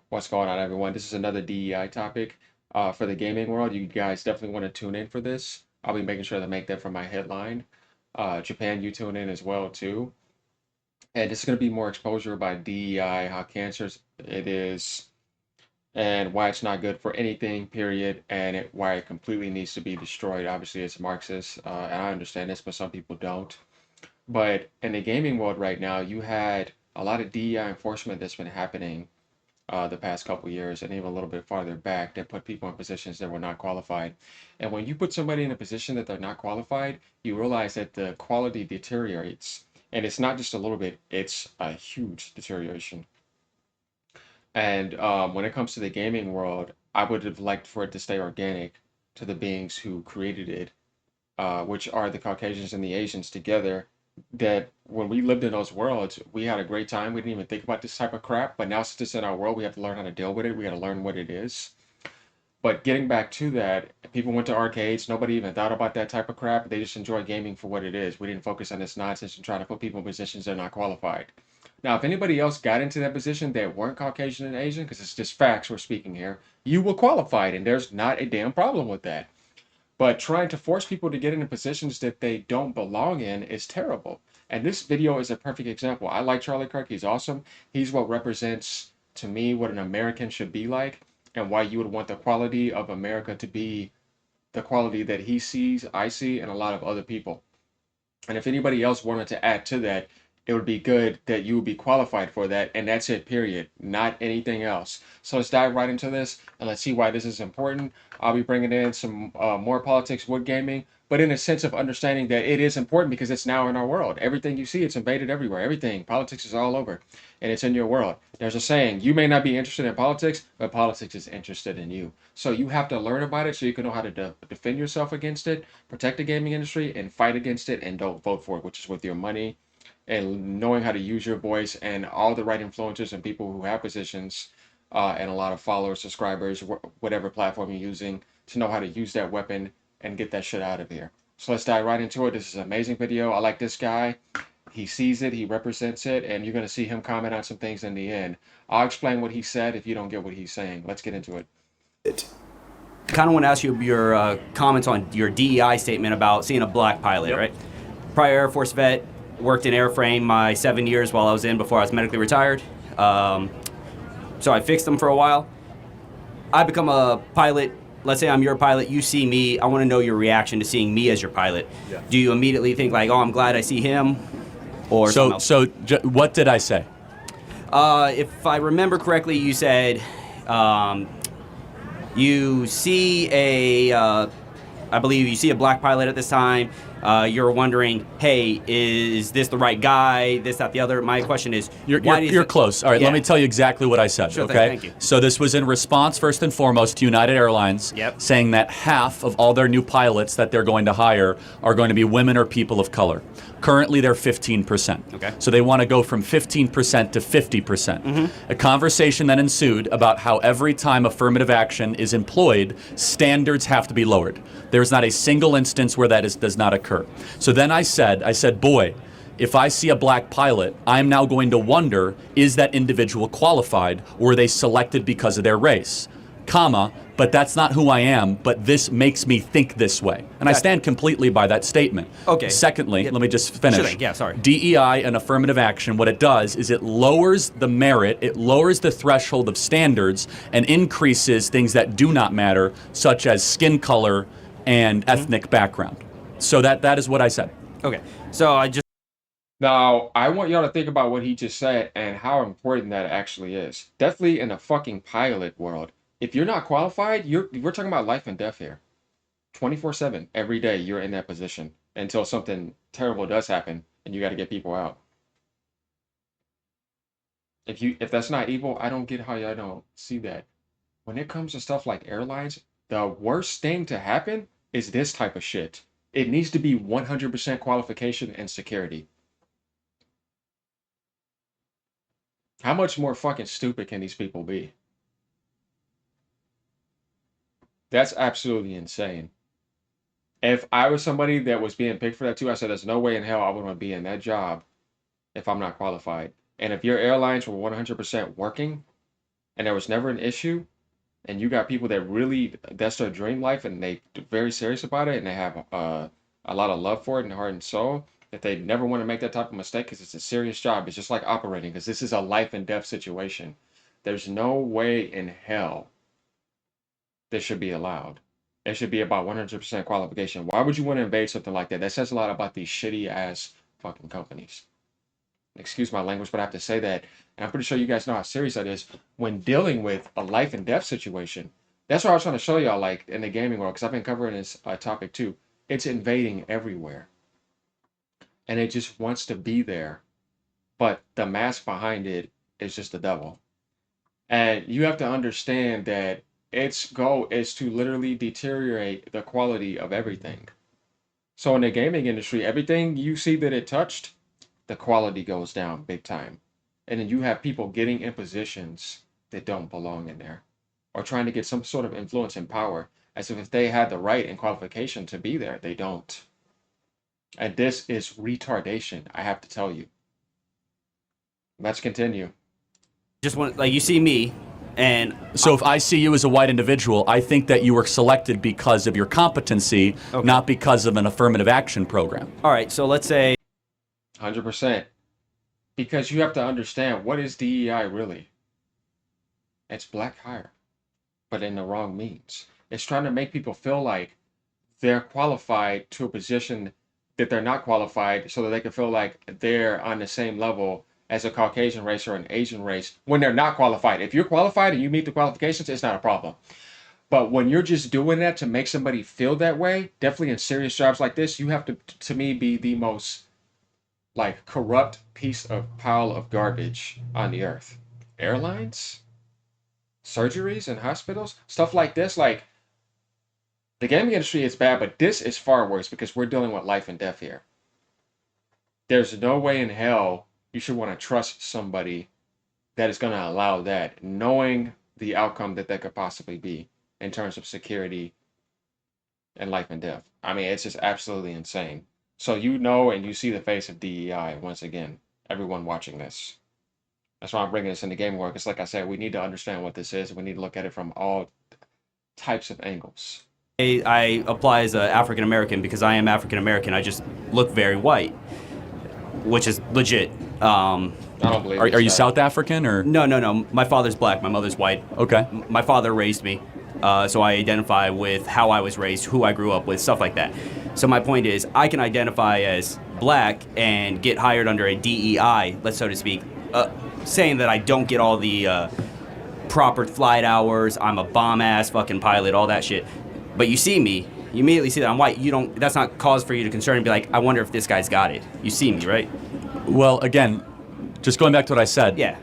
What's going on, everyone? This is another DEI topic for the gaming world. You guys definitely want to tune in for this. I'll be making sure to make that for my headline. Japan, you tune in as well too. And this is going to be more exposure about DEI, how cancerous it is, and why it's not good for anything, period, and why it completely needs to be destroyed. Obviously, it's Marxist, and I understand this, but some people don't. But in the gaming world right now, you had a lot of DEI enforcement that's been happening the past couple years and even a little bit farther back that put people in positions that were not qualified. And when you put somebody in a position that they're not qualified, you realize that the quality deteriorates. And it's not just a little bit, it's a huge deterioration. And when it comes to the gaming world, I would have liked for it to stay organic to the beings who created it, which are the Caucasians and the Asians together. That when we lived in those worlds, we had a great time. We didn't even think about this type of crap. But now, since it's in our world, we have to learn how to deal with it. We got to learn what it is. But getting back to that, people went to arcades. Nobody even thought about that type of crap. They just enjoy gaming for what it is. We didn't focus on this nonsense and try to put people in positions they're not qualified. Now, if anybody else got into that position that weren't Caucasian and Asian, because it's just facts we're speaking here, you were qualified, and there's not a damn problem with that. But trying to force people to get into positions that they don't belong in is terrible. And this video is a perfect example. I like Charlie Kirk. He's awesome. He's what represents to me what an American should be like and why you would want the quality of America to be the quality that he sees, I see, and a lot of other people. And if anybody else wanted to add to that, it would be good that you would be qualified for that. And that's it, period. Not anything else. So let's dive right into this and let's see why this is important. I'll be bringing in some more politics with gaming, but in a sense of understanding that it is important because it's now in our world. Everything you see, it's invaded everywhere. Everything. Politics is all over and it's in your world. There's a saying, you may not be interested in politics, but politics is interested in you. So you have to learn about it so you can know how to defend yourself against it, protect the gaming industry, and fight against it, and don't vote for it, which is with your money and knowing how to use your voice and all the right influencers and people who have positions and a lot of followers, subscribers, whatever platform you're using to know how to use that weapon and get that shit out of here. So let's dive right into it. This is an amazing video. I like this guy. He sees it, he represents it, and you're going to see him comment on some things in the end. I'll explain what he said if you don't get what he's saying. Let's get into it. Kind of want to ask you your comments on your DEI statement about seeing a black pilot, Yep. right? Prior Air Force vet, worked in airframe my 7 years while I was in before I was medically retired. So I fixed them for a while. I become a pilot. Let's say I'm your pilot. You see me. I want to know your reaction to seeing me as your pilot. Yeah. Do you immediately think like, oh, I'm glad I see him, or something else? What did I say? If I remember correctly, you said you see I believe you see a black pilot at this time. You're wondering, hey, is this the right guy? This, that, the other. My question is, You're close. All right, Yeah. let me tell you exactly what I said. Sure thing, okay. thank you. So this was in response, first and foremost, to United Airlines, Yep. saying that half of all their new pilots that they're going to hire are going to be women or people of color. Currently, they're 15%. Okay. So they want to go from 15% to 50%. A conversation then ensued about how every time affirmative action is employed, standards have to be lowered. There's not a single instance where that does not occur. So then I said, boy, if I see a black pilot, I'm now going to wonder, is that individual qualified, or are they selected because of their race? Comma, but that's not who I am, but this makes me think this way. And I Gotcha. stand completely by that statement. Okay. Secondly, Yeah. let me just finish. Sure thing. Yeah, sorry. DEI and affirmative action, what it does is it lowers the merit, it lowers the threshold of standards, and increases things that do not matter, such as skin color and ethnic background. So that is what I said. Okay. So I just Now, I want y'all to think about what he just said and how important that actually is. Definitely in the fucking pilot world. If you're not qualified, we're talking about life and death here. 24/7, every day you're in that position until something terrible does happen and you got to get people out. If that's not evil, I don't get how y'all don't see that. When it comes to stuff like airlines, the worst thing to happen is this type of shit. It needs to be 100% qualification and security. How much more fucking stupid can these people be? That's absolutely insane. If I was somebody that was being picked for that too, I said, there's no way in hell I would want to be in that job if I'm not qualified. And if your airlines were 100% working, and there was never an issue, and you got people that really that's their dream life and they very serious about it and they have a lot of love for it and heart and soul, that they never want to make that type of mistake because it's a serious job. It's just like operating because this is a life and death situation. There's no way in hell this should be allowed. It should be about 100% qualification. Why would you want to invade something like that? That says a lot about these shitty ass fucking companies. Excuse my language, but I have to say that. And I'm pretty sure you guys know how serious that is when dealing with a life and death situation. That's what I was trying to show y'all, like in the gaming world, because I've been covering this topic too. It's invading everywhere, and it just wants to be there, but the mask behind it is just the devil. And you have to understand that its goal is to literally deteriorate the quality of everything. So in the gaming industry, everything you see that it touched, the quality goes down big time. And then you have people getting in positions that don't belong in there or trying to get some sort of influence and power as if they had the right and qualification to be there. They don't. And this is retardation, I have to tell you. Let's continue. Just want, like, you see me, and So if I see you as a white individual, I think that you were selected because of your competency, Okay. not because of an affirmative action program. all right. So let's say 100%. Because you have to understand, what is DEI really? It's black hire, but in the wrong means. It's trying to make people feel like they're qualified to a position that they're not qualified so that they can feel like they're on the same level as a Caucasian race or an Asian race when they're not qualified. If you're qualified and you meet the qualifications, it's not a problem. But when you're just doing that to make somebody feel that way, definitely in serious jobs like this, you have to me, be the most like corrupt piece of pile of garbage on the earth. Airlines, surgeries and hospitals, stuff like this. Like the gaming industry is bad, but this is far worse because we're dealing with life and death here. There's no way in hell you should want to trust somebody that is going to allow that, knowing the outcome that that could possibly be in terms of security and life and death. I mean, it's just absolutely insane. So you know and you see the face of DEI once again, everyone watching this. That's why I'm bringing this into gaming work. It's like I said, we need to understand what this is. We need to look at it from all types of angles. I apply as an African American because I am African American. I just look very white, which is legit. I don't believe Are it's you that. South African or? No. My father's black. My mother's white. Okay. My father raised me, so I identify with how I was raised, who I grew up with, stuff like that. So my point is, I can identify as black and get hired under a DEI, let's so to speak, saying that I don't get all the proper flight hours. I'm a bomb ass fucking pilot, all that shit. But you see me, you immediately see that I'm white. You don't. That's not cause for you to concern and be like, I wonder if this guy's got it. You see me, right? Well, again, just going back to what I said. Yeah.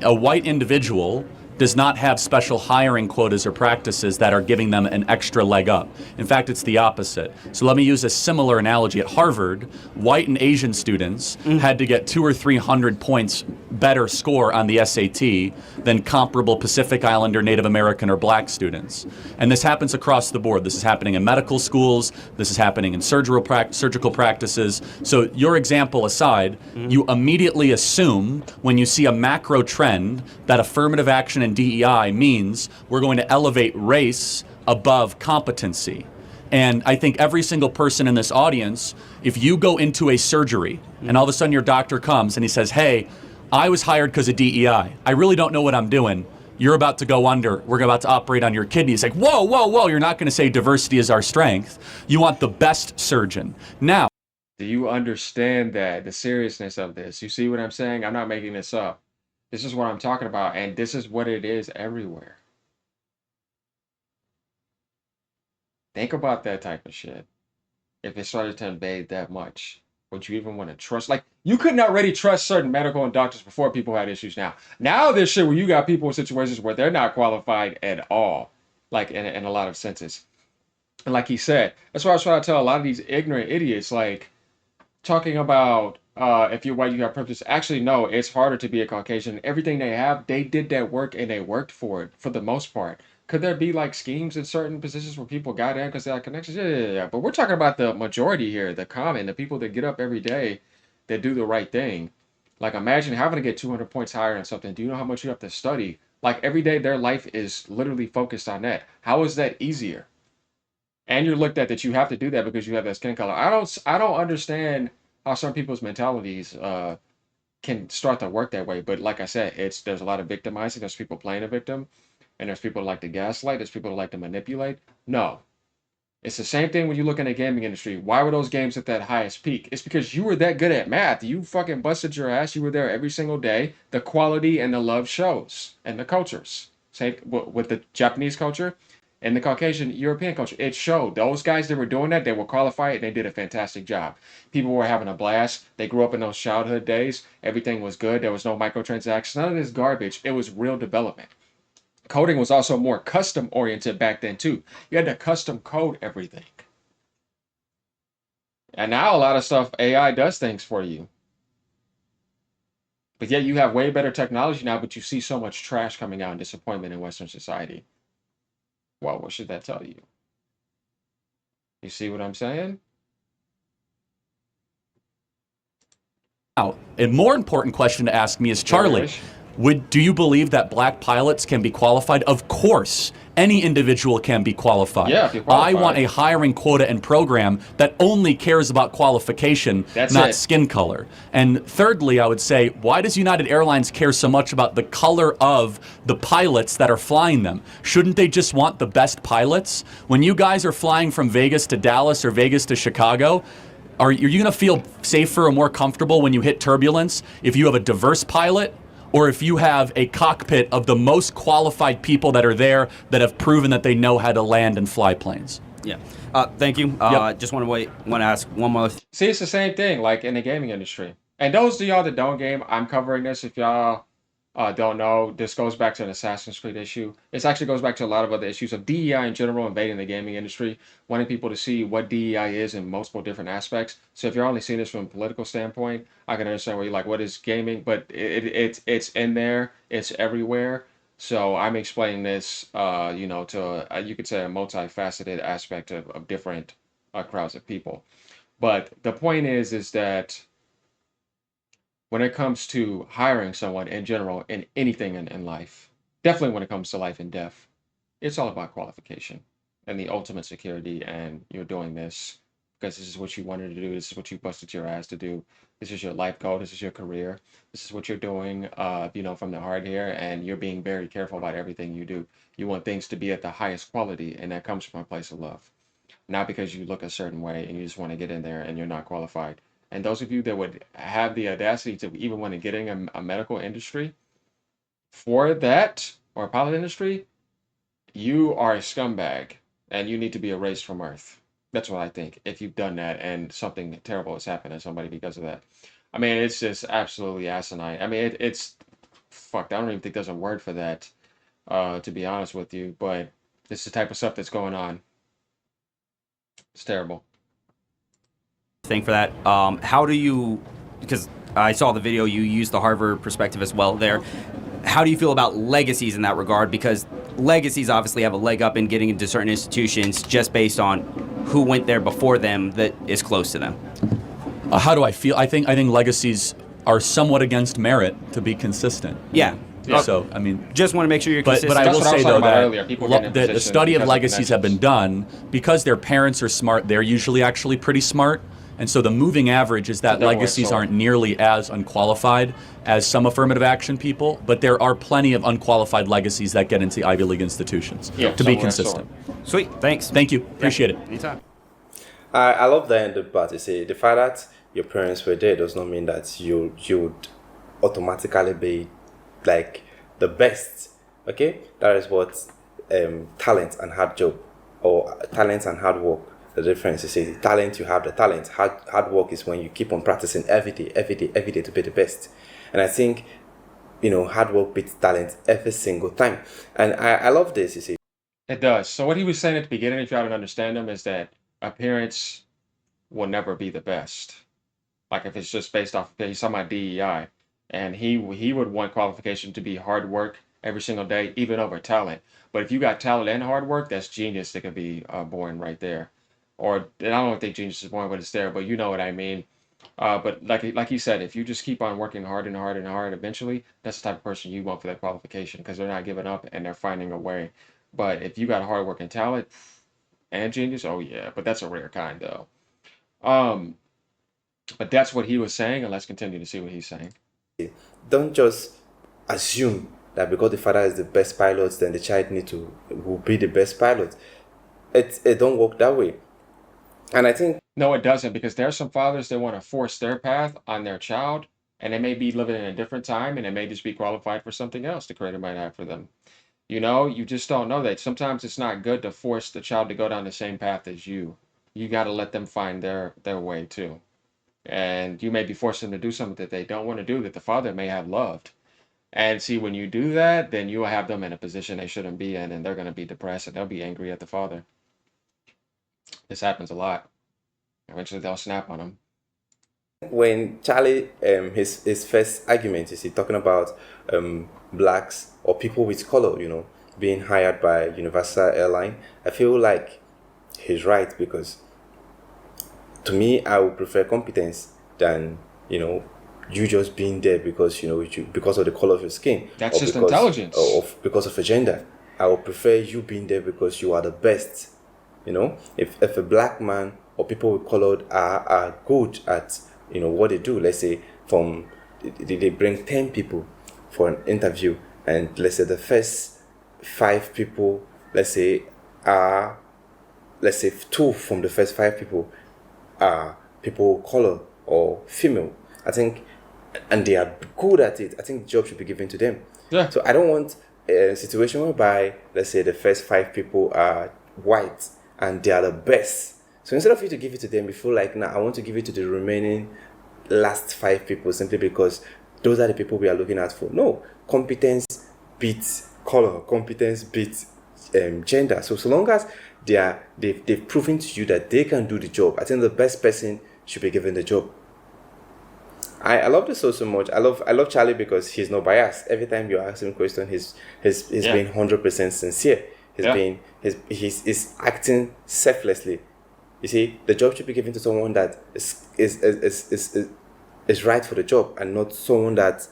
A white individual does not have special hiring quotas or practices that are giving them an extra leg up. In fact, it's the opposite. So let me use a similar analogy. At Harvard, white and Asian students had to get 200 or 300 points better score on the SAT than comparable Pacific Islander, Native American, or black students. And this happens across the board. This is happening in medical schools. This is happening in surgical practices. So your example aside, you immediately assume when you see a macro trend that affirmative action and DEI means we're going to elevate race above competency. And I think every single person in this audience, if you go into a surgery and all of a sudden your doctor comes and he says, hey, I was hired because of DEI. I really don't know what I'm doing. You're about to go under. We're about to operate on your kidney. It's like, whoa. You're not going to say diversity is our strength. You want the best surgeon. Now, Do you understand that the seriousness of this? You see what I'm saying? I'm not making this up. This is what I'm talking about, and this is what it is everywhere. Think about that type of shit. If it started to invade that much, would you even want to trust? Like, you couldn't already trust certain medical and doctors before people had issues now. Now there's shit where you got people in situations where they're not qualified at all, like in a lot of senses. And like he said, that's why I was trying to tell a lot of these ignorant idiots, like, talking about if you're white, you have privilege. Actually, no, it's harder to be a Caucasian. Everything they have, they did that work and they worked for it for the most part. Could there be like schemes in certain positions where people got in because they had connections? Yeah. But we're talking about the majority here, the common, the people that get up every day that do the right thing. Like imagine having to get 200 points higher on something. Do you know how much you have to study Like every day, their life is literally focused on that. How is that easier? And you're looked at that you have to do that because you have that skin color. I don't understand how some people's mentalities can start to work that way. But like I said, there's a lot of victimizing. There's people playing a victim, and there's people that like to gaslight. There's people that like to manipulate. No, it's the same thing when you look in the gaming industry. Why were those games at that highest peak? It's because you were that good at math. You fucking busted your ass. You were there every single day. The quality and the love shows, and the cultures. Same with the Japanese culture and the Caucasian European culture. It showed. Those guys that were doing that, they were qualified and they did a fantastic job. People were having a blast. They grew up in those childhood days. Everything was good. There was no microtransactions. None of this garbage. It was real development. Coding was also more custom oriented back then too. You had to custom code everything. And now a lot of stuff AI does things for you. But yet you have way better technology now, but you see so much trash coming out and disappointment in Western society. Well, what should that tell you? You see what I'm saying? Now, a more important question to ask me is, Charlie, do you believe that black pilots can be qualified? Of course, any individual can be qualified. Yeah, if you're qualified. I want a hiring quota and program that only cares about qualification, not skin color. And thirdly, I would say, why does United Airlines care so much about the color of the pilots that are flying them? Shouldn't they just want the best pilots? When you guys are flying from Vegas to Dallas or Vegas to Chicago, are you going to feel safer or more comfortable when you hit turbulence if you have a diverse pilot, or if you have a cockpit of the most qualified people that are there that have proven that they know how to land and fly planes? Yeah. Thank you. Just want to ask one more. See, it's the same thing like in the gaming industry. And those of y'all that don't game, I'm covering this. If y'all don't know, this goes back to an Assassin's Creed issue. This actually goes back to a lot of other issues of DEI in general invading the gaming industry, wanting people to see what DEI is in multiple different aspects. So if you're only seeing this from a political standpoint, I can understand where you're like, what is gaming? But it's in there, it's everywhere. So I'm explaining this, to you could say a multifaceted aspect of different crowds of people. But the point is that when it comes to hiring someone in general in anything in life, definitely when it comes to life and death, it's all about qualification and the ultimate security. And you're doing this because this is what you wanted to do. This is what you busted your ass to do. This is your life goal. This is your career. This is what you're doing, from the heart here. And you're being very careful about everything you do. You want things to be at the highest quality, and that comes from a place of love, not because you look a certain way and you just want to get in there and you're not qualified. And those of you that would have the audacity to even want to get in a medical industry for that, or a pilot industry, you are a scumbag and you need to be erased from Earth. That's what I think. If you've done that and something terrible has happened to somebody because of that. I mean, it's just absolutely asinine. I mean, it's fucked. I don't even think there's a word for that, to be honest with you. But it's the type of stuff that's going on. It's terrible. Thing for that. How do you, because I saw the video, you used the Harvard perspective as well there. How do you feel about legacies in that regard? Because legacies obviously have a leg up in getting into certain institutions just based on who went there before them that is close to them. How do I feel? I think legacies are somewhat against merit, to be consistent. Yeah. So, I mean, just want to make sure you're consistent. But I will say, though, that the study of legacies have been done because their parents are smart. They're usually actually pretty smart. And so the moving average is that legacies aren't nearly as unqualified as some affirmative action people, but there are plenty of unqualified legacies that get into Ivy League institutions, to be consistent. Sweet, thanks. Thank you, appreciate it. Anytime. I love the end of the part. You say the fact that your parents were there does not mean that you would automatically be like the best. Okay, that is what talent and hard job, or talent and hard work. The difference is, the talent, you have the talent. Hard work is when you keep on practicing every day to be the best. And I think, hard work beats talent every single time. And I love this, you see. It does. So what he was saying at the beginning, if y'all don't understand him, is that appearance will never be the best. Like if it's just based off, he's talking about DEI, and he would want qualification to be hard work every single day, even over talent. But if you got talent and hard work, that's genius that could be born right there. Or, and I don't think genius is born, but it's there, but you know what I mean. But like you said, if you just keep on working hard and hard and hard, eventually that's the type of person you want for that qualification because they're not giving up and they're finding a way. But if you got hard working talent and genius, oh yeah, but that's a rare kind though. Um, but that's what he was saying, and let's continue to see what he's saying. Don't just assume that because the father is the best pilot, then the child will be the best pilot. It don't work that way. And I think No, it doesn't because there are some fathers that want to force their path on their child, and they may be living in a different time, and they may just be qualified for something else the creator might have for them. You know, you just don't know that. Sometimes it's not good to force the child to go down the same path as you. You got to let them find their way too. And you may be forcing them to do something that they don't want to do that the father may have loved. And see, when you do that, then you will have them in a position they shouldn't be in, and they're going to be depressed and they'll be angry at the father. This happens a lot. Eventually, they'll snap on him. when Charlie, his first argument is he talking about blacks or people with color, being hired by Universal Airline. I feel like he's right because to me, I would prefer competence than you just being there because because of the color of your skin That's just intelligence. because of a gender. I would prefer you being there because you are the best. If a black man or people with colored are good at what they do, let's say they bring 10 people for an interview, and let's say the first 5 people, are let's say 2 from the first 5 people are people of color or female, I think, and they are good at it, I think the job should be given to them. Yeah. So I don't want a situation whereby, let's say, the first 5 people are white and they are the best. So instead of you to give it to them, you feel like, now I want to give it to the remaining last 5 people simply because those are the people we are looking at for. No, competence beats color, competence beats gender. So long as they've proven to you that they can do the job, I think the best person should be given the job. I love this so much. I love Charlie because he's no bias. Every time you ask him a question, he's being 100% sincere. He's acting selflessly. You see, the job should be given to someone that is right for the job, and not someone that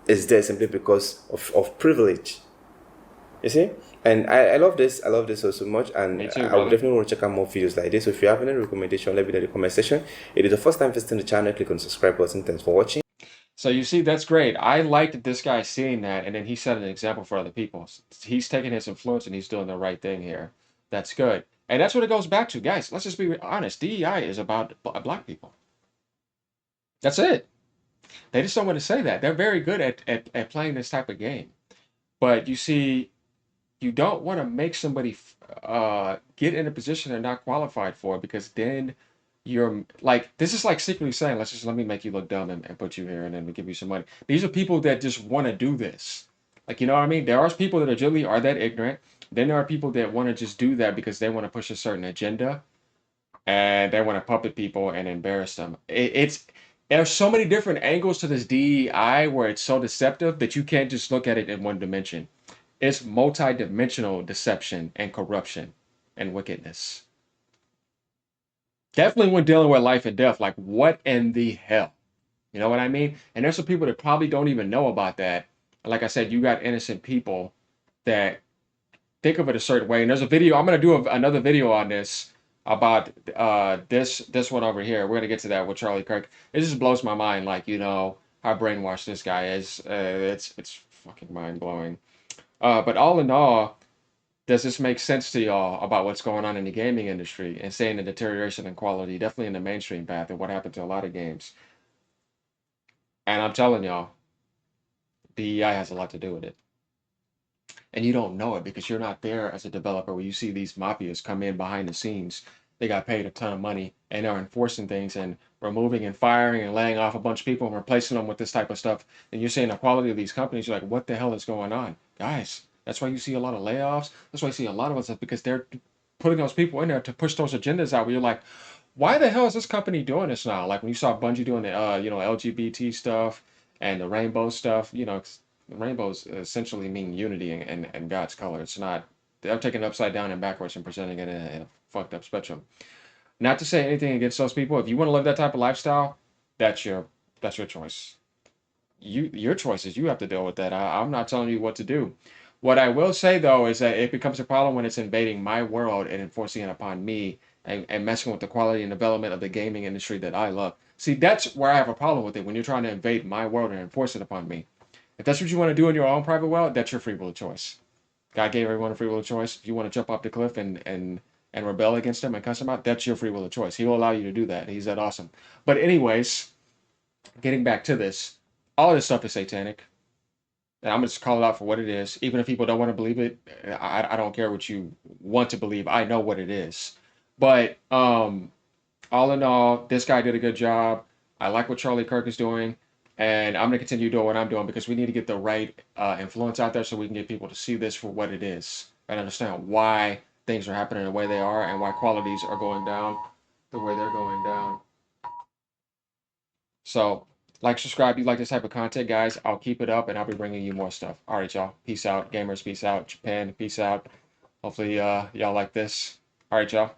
is there simply because of privilege. You see? And I love this. I love this so much. And Me too, I would brother. definitely want to check out more videos like this. So if you have any recommendation, let me know in the comment section. If it is the first time visiting the channel, click on the subscribe button. Thanks for watching. So you see, that's great. I liked this guy seeing that, and then he set an example for other people. He's taking his influence and he's doing the right thing here. That's good. And that's what it goes back to, guys. Let's just be honest. DEI is about black people. That's it. They just don't want to say that. They're very good at playing this type of game. But you see, you don't want to make somebody get in a position they're not qualified for, because then you're like, this is like secretly saying, let me make you look dumb and put you here and then we give you some money. These are people that just want to do this. Like, you know what I mean? There are people that are that ignorant. Then there are people that want to just do that because they want to push a certain agenda and they want to puppet people and embarrass them. There's so many different angles to this DEI where it's so deceptive that you can't just look at it in one dimension. It's multi-dimensional deception and corruption and wickedness. Definitely when dealing with life and death, like what in the hell? You know what I mean? And there's some people that probably don't even know about that. Like I said, you got innocent people that think of it a certain way. And there's a video, I'm going to do another video on this about this one over here. We're going to get to that with Charlie Kirk. It just blows my mind, like, how brainwashed this guy is. It's fucking mind-blowing. But all in all, does this make sense to y'all about what's going on in the gaming industry and seeing the deterioration in quality, definitely in the mainstream path, and what happened to a lot of games? And I'm telling y'all, DEI has a lot to do with it. And you don't know it because you're not there as a developer where you see these mafias come in behind the scenes. They got paid a ton of money and they're enforcing things and removing and firing and laying off a bunch of people and replacing them with this type of stuff. And you're seeing the quality of these companies. You're like, what the hell is going on? Guys, that's why you see a lot of layoffs. That's why you see a lot of us, because they're putting those people in there to push those agendas out where you're like, why the hell is this company doing this now? Like when you saw Bungie doing the LGBT stuff and the rainbow stuff, rainbows essentially mean unity and God's color. It's not, they're taking it upside down and backwards and presenting it in a fucked up spectrum. Not to say anything against those people. If you want to live that type of lifestyle, that's your choice. Your choices. You have to deal with that. I'm not telling you what to do. What I will say though is that it becomes a problem when it's invading my world and enforcing it upon me and messing with the quality and development of the gaming industry that I love. See, that's where I have a problem with it when you're trying to invade my world and enforce it upon me. If that's what you want to do in your own private world, that's your free will of choice. God gave everyone a free will of choice. If you want to jump off the cliff and rebel against him and cuss him out, that's your free will of choice. He will allow you to do that. He's that awesome. But anyways, getting back to this, all this stuff is satanic. And I'm gonna just call it out for what it is. Even if people don't want to believe it, I don't care what you want to believe. I know what it is. But all in all, this guy did a good job. I like what Charlie Kirk is doing, and I'm gonna continue doing what I'm doing because we need to get the right influence out there so we can get people to see this for what it is and understand why things are happening the way they are and why qualities are going down the way they're going down. So, like, subscribe. You like this type of content, guys. I'll keep it up and I'll be bringing you more stuff. All right, y'all. Peace out. Gamers, peace out. Japan, peace out. Hopefully, y'all like this. All right, y'all.